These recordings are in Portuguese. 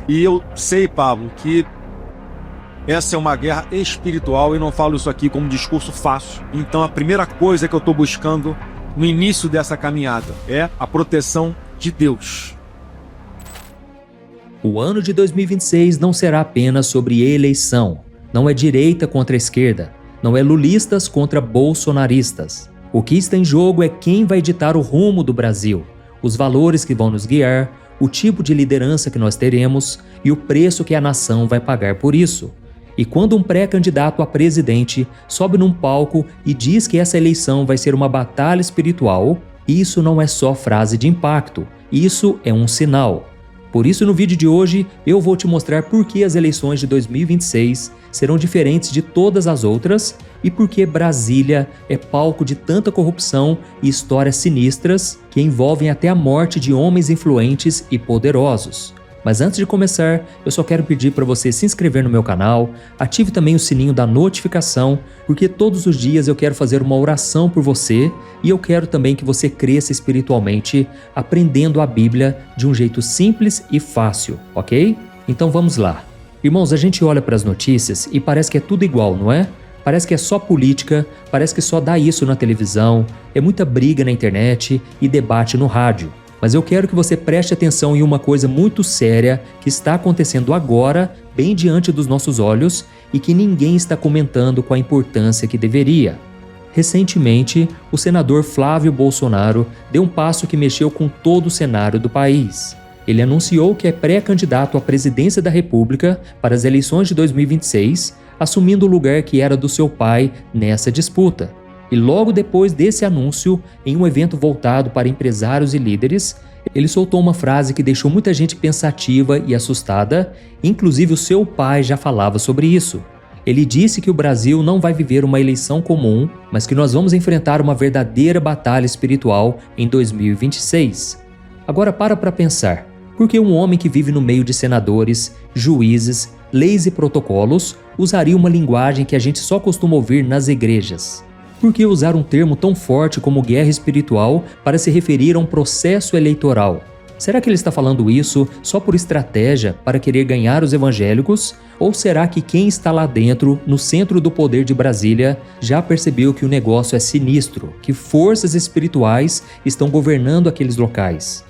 E eu sei, Pablo, que essa é uma guerra espiritual e não falo isso aqui como um discurso fácil. Então a primeira coisa que eu estou buscando no início dessa caminhada é a proteção de Deus. O ano de 2026 não será apenas sobre eleição. Não é direita contra esquerda. Não é lulistas contra bolsonaristas. O que está em jogo é quem vai ditar o rumo do Brasil, os valores que vão nos guiar, o tipo de liderança que nós teremos e o preço que a nação vai pagar por isso. E quando um pré-candidato a presidente sobe num palco e diz que essa eleição vai ser uma batalha espiritual, isso não é só frase de impacto, isso é um sinal. Por isso, no vídeo de hoje, eu vou te mostrar por que as eleições de 2026 serão diferentes de todas as outras e por que Brasília é palco de tanta corrupção e histórias sinistras que envolvem até a morte de homens influentes e poderosos. Mas antes de começar, eu só quero pedir para você se inscrever no meu canal, ative também o sininho da notificação, porque todos os dias eu quero fazer uma oração por você e eu quero também que você cresça espiritualmente, aprendendo a Bíblia de um jeito simples e fácil, ok? Então vamos lá. Irmãos, a gente olha para as notícias e parece que é tudo igual, não é? Parece que é só política, parece que só dá isso na televisão, é muita briga na internet e debate no rádio. Mas eu quero que você preste atenção em uma coisa muito séria que está acontecendo agora, bem diante dos nossos olhos, e que ninguém está comentando com a importância que deveria. Recentemente, o senador Flávio Bolsonaro deu um passo que mexeu com todo o cenário do país. Ele anunciou que é pré-candidato à presidência da República para as eleições de 2026, assumindo o lugar que era do seu pai nessa disputa. E logo depois desse anúncio, em um evento voltado para empresários e líderes, ele soltou uma frase que deixou muita gente pensativa e assustada, inclusive o seu pai já falava sobre isso. Ele disse que o Brasil não vai viver uma eleição comum, mas que nós vamos enfrentar uma verdadeira batalha espiritual em 2026. Agora para pensar, por que um homem que vive no meio de senadores, juízes, leis e protocolos usaria uma linguagem que a gente só costuma ouvir nas igrejas? Por que usar um termo tão forte como guerra espiritual para se referir a um processo eleitoral? Será que ele está falando isso só por estratégia para querer ganhar os evangélicos? Ou será que quem está lá dentro, no centro do poder de Brasília, já percebeu que o negócio é sinistro, que forças espirituais estão governando aqueles locais?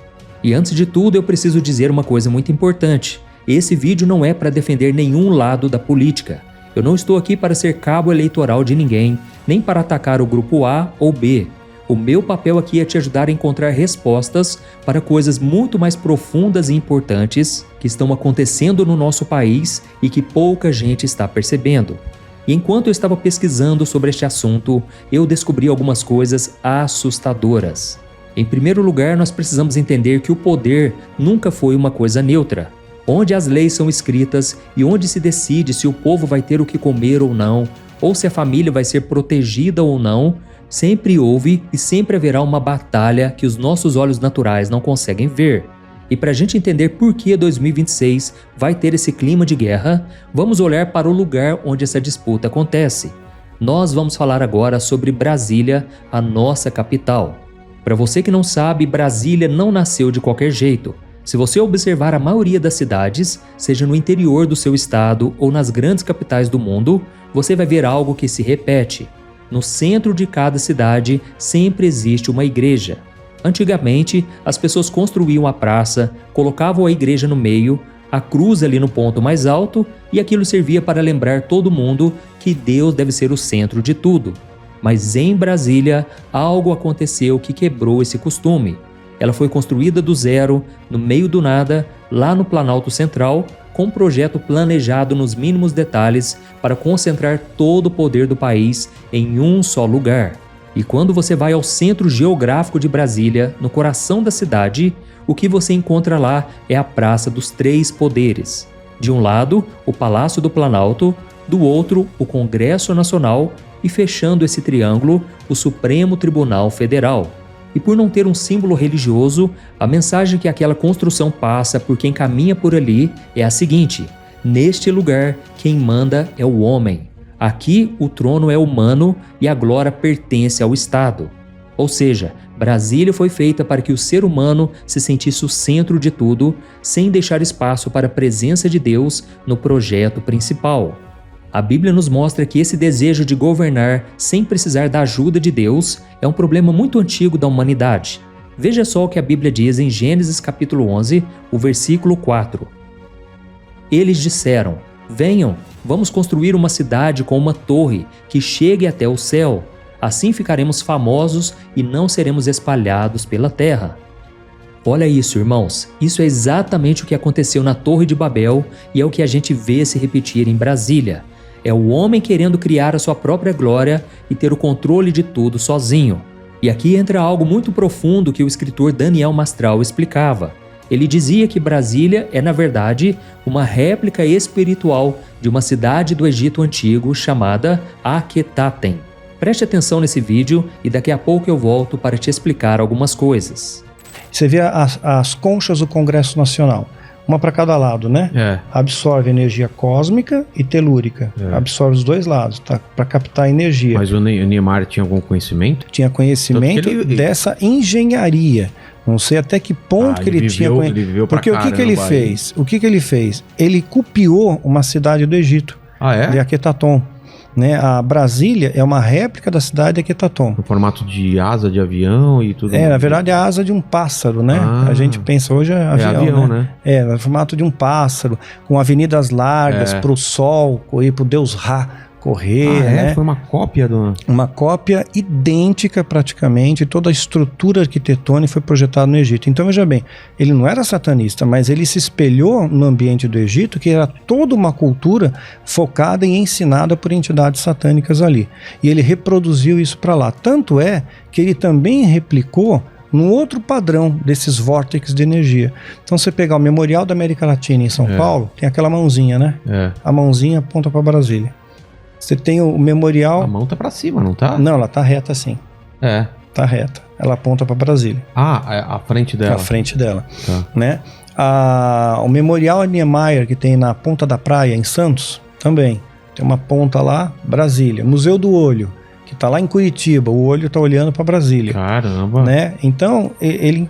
E antes de tudo, eu preciso dizer uma coisa muito importante. Esse vídeo não é para defender nenhum lado da política. Eu não estou aqui para ser cabo eleitoral de ninguém, nem para atacar o grupo A ou B. O meu papel aqui é te ajudar a encontrar respostas para coisas muito mais profundas e importantes que estão acontecendo no nosso país e que pouca gente está percebendo. E enquanto eu estava pesquisando sobre este assunto, eu descobri algumas coisas assustadoras. Em primeiro lugar, nós precisamos entender que o poder nunca foi uma coisa neutra. Onde as leis são escritas e onde se decide se o povo vai ter o que comer ou não, ou se a família vai ser protegida ou não, sempre houve e sempre haverá uma batalha que os nossos olhos naturais não conseguem ver. E para a gente entender por que 2026 vai ter esse clima de guerra, vamos olhar para o lugar onde essa disputa acontece. Nós vamos falar agora sobre Brasília, a nossa capital. Para você que não sabe, Brasília não nasceu de qualquer jeito. Se você observar a maioria das cidades, seja no interior do seu estado ou nas grandes capitais do mundo, você vai ver algo que se repete. No centro de cada cidade sempre existe uma igreja. Antigamente, as pessoas construíam a praça, colocavam a igreja no meio, a cruz ali no ponto mais alto e aquilo servia para lembrar todo mundo que Deus deve ser o centro de tudo. Mas em Brasília, algo aconteceu que quebrou esse costume. Ela foi construída do zero, no meio do nada, lá no Planalto Central, com um projeto planejado nos mínimos detalhes para concentrar todo o poder do país em um só lugar. E quando você vai ao centro geográfico de Brasília, no coração da cidade, o que você encontra lá é a Praça dos Três Poderes. De um lado, o Palácio do Planalto, do outro, o Congresso Nacional e, fechando esse triângulo, o Supremo Tribunal Federal. E por não ter um símbolo religioso, a mensagem que aquela construção passa por quem caminha por ali é a seguinte: neste lugar, quem manda é o homem. Aqui, o trono é humano e a glória pertence ao Estado. Ou seja, Brasília foi feita para que o ser humano se sentisse o centro de tudo, sem deixar espaço para a presença de Deus no projeto principal. A Bíblia nos mostra que esse desejo de governar sem precisar da ajuda de Deus é um problema muito antigo da humanidade. Veja só o que a Bíblia diz em Gênesis capítulo 11, o versículo 4. Eles disseram: venham, vamos construir uma cidade com uma torre que chegue até o céu. Assim ficaremos famosos e não seremos espalhados pela terra. Olha isso, irmãos. Isso é exatamente o que aconteceu na Torre de Babel e é o que a gente vê se repetir em Brasília. É o homem querendo criar a sua própria glória e ter o controle de tudo sozinho. E aqui entra algo muito profundo que o escritor Daniel Mastral explicava. Ele dizia que Brasília é, na verdade, uma réplica espiritual de uma cidade do Egito Antigo chamada Akhetaten. Preste atenção nesse vídeo e daqui a pouco eu volto para te explicar algumas coisas. Você vê as conchas do Congresso Nacional, uma para cada lado, né? Absorve energia cósmica e telúrica. Absorve os dois lados, tá? Para captar energia. Mas o Niemeyer tinha algum conhecimento? Tinha conhecimento dessa engenharia. Não sei até que ponto que ele tinha conhecimento. Porque o que ele fez? O que ele fez? Ele copiou uma cidade do Egito. De Akhetaton. Né? A Brasília é uma réplica da cidade de Akhetaton. No formato de asa de avião e tudo. Na verdade é a asa de um pássaro, né? A gente pensa hoje é avião, né? No formato de um pássaro, com avenidas largas para o sol correr, para o deus Ra correr, né? Foi uma cópia Uma cópia idêntica praticamente, toda a estrutura arquitetônica foi projetada no Egito. Então veja bem, ele não era satanista, mas ele se espelhou no ambiente do Egito, que era toda uma cultura focada e ensinada por entidades satânicas ali. E ele reproduziu isso para lá. Tanto é que ele também replicou num outro padrão desses vórtices de energia. Então você pegar o Memorial da América Latina em São Paulo, tem aquela mãozinha, né? A mãozinha aponta para Brasília. Você tem o memorial... A mão tá pra cima, não tá? Não, ela tá reta assim. Tá reta. Ela aponta pra Brasília. A frente dela. A frente dela. Né? O memorial Niemeyer, que tem na Ponta da Praia, em Santos, também. Tem uma ponta lá, Brasília. Museu do Olho, que tá lá em Curitiba. O olho tá olhando para Brasília. Caramba! Né? Então, ele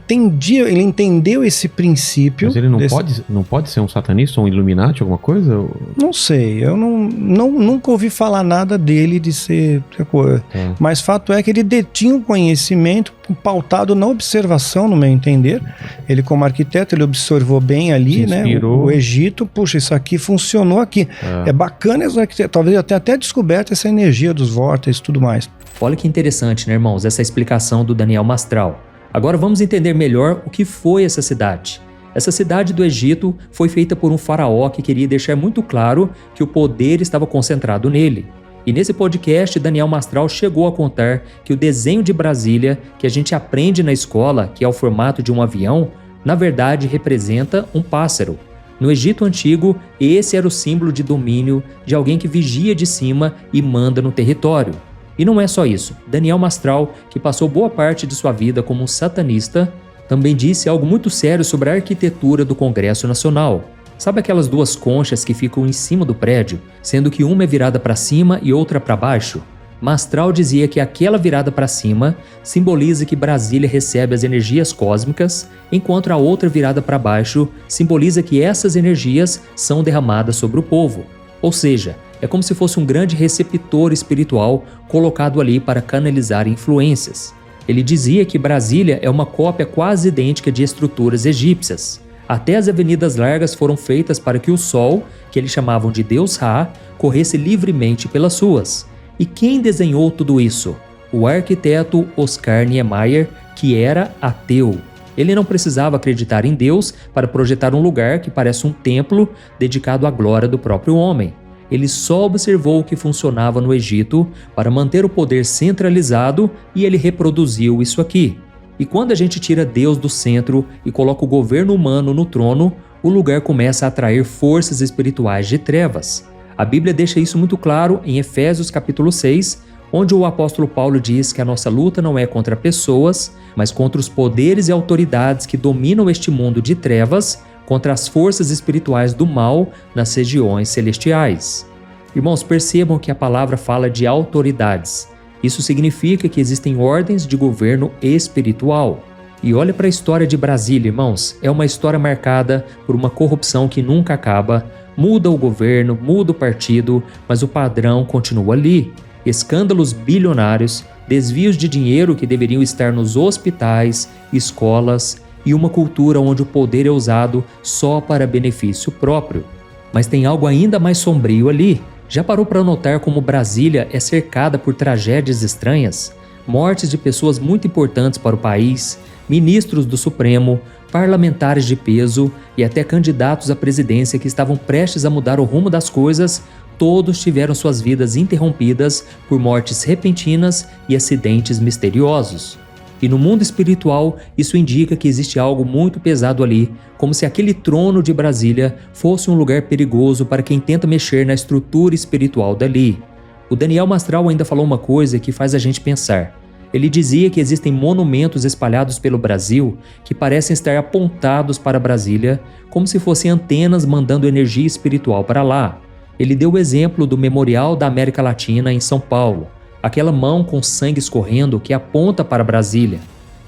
entendeu esse princípio. Mas ele não pode ser um satanista ou um Illuminati, alguma coisa? Não sei, eu nunca ouvi falar nada dele de ser coisa. Mas fato é que ele detinha um conhecimento pautado na observação, no meu entender. Ele, como arquiteto, ele observou bem ali, né? O Egito, puxa, isso aqui funcionou aqui. É bacana, talvez até descoberto essa energia dos vórtices e tudo mais. Olha que interessante, né, irmãos, essa explicação do Daniel Mastral. Agora vamos entender melhor o que foi essa cidade. Essa cidade do Egito foi feita por um faraó que queria deixar muito claro que o poder estava concentrado nele. E nesse podcast, Daniel Mastral chegou a contar que o desenho de Brasília, que a gente aprende na escola, que é o formato de um avião, na verdade representa um pássaro. No Egito Antigo, esse era o símbolo de domínio de alguém que vigia de cima e manda no território. E não é só isso. Daniel Mastral, que passou boa parte de sua vida como um satanista, também disse algo muito sério sobre a arquitetura do Congresso Nacional. Sabe aquelas duas conchas que ficam em cima do prédio, sendo que uma é virada para cima e outra para baixo? Mastral dizia que aquela virada para cima simboliza que Brasília recebe as energias cósmicas, enquanto a outra virada para baixo simboliza que essas energias são derramadas sobre o povo. Ou seja, é como se fosse um grande receptor espiritual colocado ali para canalizar influências. Ele dizia que Brasília é uma cópia quase idêntica de estruturas egípcias. Até as avenidas largas foram feitas para que o sol, que eles chamavam de Deus Ra, corresse livremente pelas ruas. E quem desenhou tudo isso? O arquiteto Oscar Niemeyer, que era ateu. Ele não precisava acreditar em Deus para projetar um lugar que parece um templo dedicado à glória do próprio homem. Ele só observou o que funcionava no Egito para manter o poder centralizado e ele reproduziu isso aqui. E quando a gente tira Deus do centro e coloca o governo humano no trono, o lugar começa a atrair forças espirituais de trevas. A Bíblia deixa isso muito claro em Efésios capítulo 6, onde o apóstolo Paulo diz que a nossa luta não é contra pessoas, mas contra os poderes e autoridades que dominam este mundo de trevas, contra as forças espirituais do mal nas regiões celestiais. Irmãos, percebam que a palavra fala de autoridades. Isso significa que existem ordens de governo espiritual. E olha para a história de Brasília, irmãos. É uma história marcada por uma corrupção que nunca acaba. Muda o governo, muda o partido, mas o padrão continua ali. Escândalos bilionários, desvios de dinheiro que deveriam estar nos hospitais, escolas e uma cultura onde o poder é usado só para benefício próprio. Mas tem algo ainda mais sombrio ali. Já parou para notar como Brasília é cercada por tragédias estranhas? Mortes de pessoas muito importantes para o país, ministros do Supremo, parlamentares de peso e até candidatos à presidência que estavam prestes a mudar o rumo das coisas, todos tiveram suas vidas interrompidas por mortes repentinas e acidentes misteriosos. E no mundo espiritual, isso indica que existe algo muito pesado ali, como se aquele trono de Brasília fosse um lugar perigoso para quem tenta mexer na estrutura espiritual dali. O Daniel Mastral ainda falou uma coisa que faz a gente pensar. Ele dizia que existem monumentos espalhados pelo Brasil que parecem estar apontados para Brasília, como se fossem antenas mandando energia espiritual para lá. Ele deu o exemplo do Memorial da América Latina em São Paulo, aquela mão com sangue escorrendo que aponta para Brasília.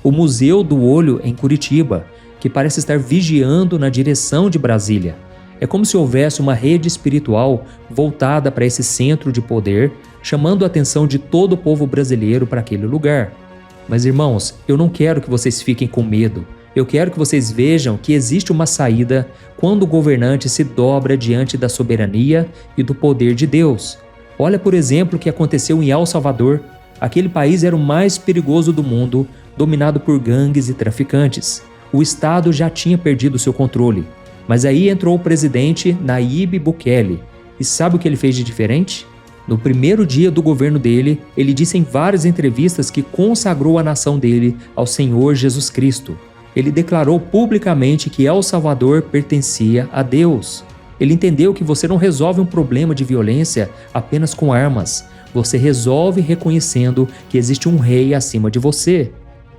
O Museu do Olho em Curitiba, que parece estar vigiando na direção de Brasília. É como se houvesse uma rede espiritual voltada para esse centro de poder, chamando a atenção de todo o povo brasileiro para aquele lugar. Mas irmãos, eu não quero que vocês fiquem com medo. Eu quero que vocês vejam que existe uma saída quando o governante se dobra diante da soberania e do poder de Deus. Olha, por exemplo, o que aconteceu em El Salvador. Aquele país era o mais perigoso do mundo, dominado por gangues e traficantes. O Estado já tinha perdido seu controle. Mas aí entrou o presidente Nayib Bukele. E sabe o que ele fez de diferente? No primeiro dia do governo dele, ele disse em várias entrevistas que consagrou a nação dele ao Senhor Jesus Cristo. Ele declarou publicamente que El Salvador pertencia a Deus. Ele entendeu que você não resolve um problema de violência apenas com armas. Você resolve reconhecendo que existe um rei acima de você.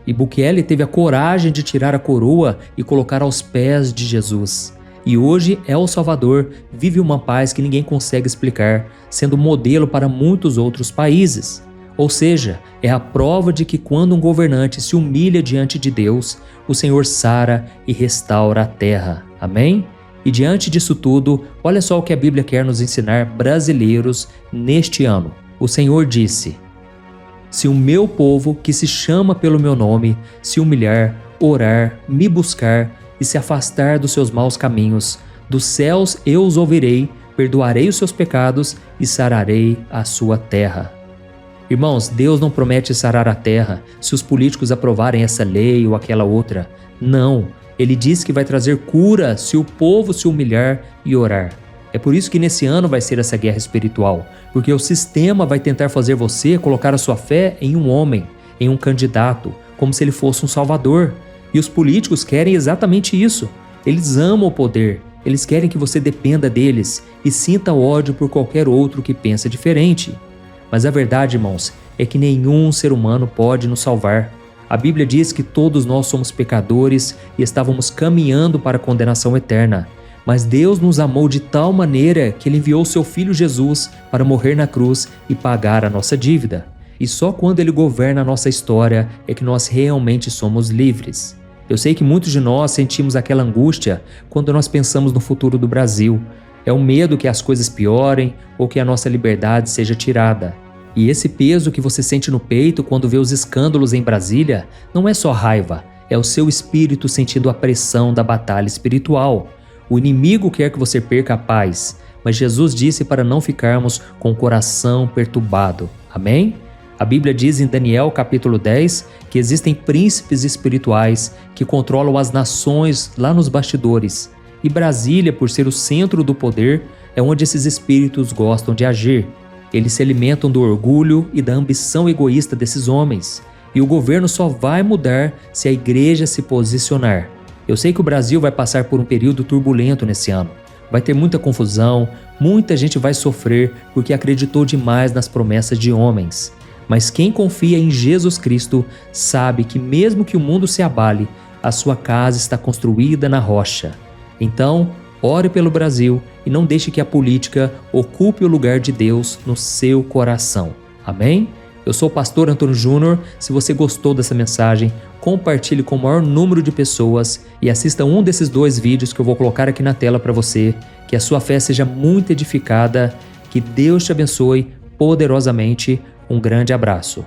E Bukele teve a coragem de tirar a coroa e colocar aos pés de Jesus. E hoje El Salvador vive uma paz que ninguém consegue explicar, sendo modelo para muitos outros países. Ou seja, é a prova de que quando um governante se humilha diante de Deus, o Senhor sara e restaura a terra. Amém? E diante disso tudo, olha só o que a Bíblia quer nos ensinar brasileiros neste ano. O Senhor disse: "Se o meu povo, que se chama pelo meu nome, se humilhar, orar, me buscar e se afastar dos seus maus caminhos, dos céus eu os ouvirei, perdoarei os seus pecados e sararei a sua terra." Irmãos, Deus não promete sarar a terra se os políticos aprovarem essa lei ou aquela outra. Não. Ele diz que vai trazer cura se o povo se humilhar e orar. É por isso que nesse ano vai ser essa guerra espiritual, porque o sistema vai tentar fazer você colocar a sua fé em um homem, em um candidato, como se ele fosse um salvador. E os políticos querem exatamente isso. Eles amam o poder, eles querem que você dependa deles e sinta ódio por qualquer outro que pensa diferente. Mas a verdade, irmãos, é que nenhum ser humano pode nos salvar. A Bíblia diz que todos nós somos pecadores e estávamos caminhando para a condenação eterna. Mas Deus nos amou de tal maneira que Ele enviou seu Filho Jesus para morrer na cruz e pagar a nossa dívida. E só quando Ele governa a nossa história é que nós realmente somos livres. Eu sei que muitos de nós sentimos aquela angústia quando nós pensamos no futuro do Brasil. É o medo que as coisas piorem ou que a nossa liberdade seja tirada. E esse peso que você sente no peito quando vê os escândalos em Brasília não é só raiva, é o seu espírito sentindo a pressão da batalha espiritual. O inimigo quer que você perca a paz, mas Jesus disse para não ficarmos com o coração perturbado. Amém? A Bíblia diz em Daniel capítulo 10 que existem príncipes espirituais que controlam as nações lá nos bastidores. E Brasília, por ser o centro do poder, é onde esses espíritos gostam de agir. Eles se alimentam do orgulho e da ambição egoísta desses homens. E o governo só vai mudar se a igreja se posicionar. Eu sei que o Brasil vai passar por um período turbulento nesse ano. Vai ter muita confusão, muita gente vai sofrer porque acreditou demais nas promessas de homens. Mas quem confia em Jesus Cristo sabe que mesmo que o mundo se abale, a sua casa está construída na rocha. Então, ore pelo Brasil e não deixe que a política ocupe o lugar de Deus no seu coração. Amém? Eu sou o pastor Antônio Júnior. Se você gostou dessa mensagem, compartilhe com o maior número de pessoas e assista um desses 2 vídeos que eu vou colocar aqui na tela para você. Que a sua fé seja muito edificada. Que Deus te abençoe poderosamente. Um grande abraço.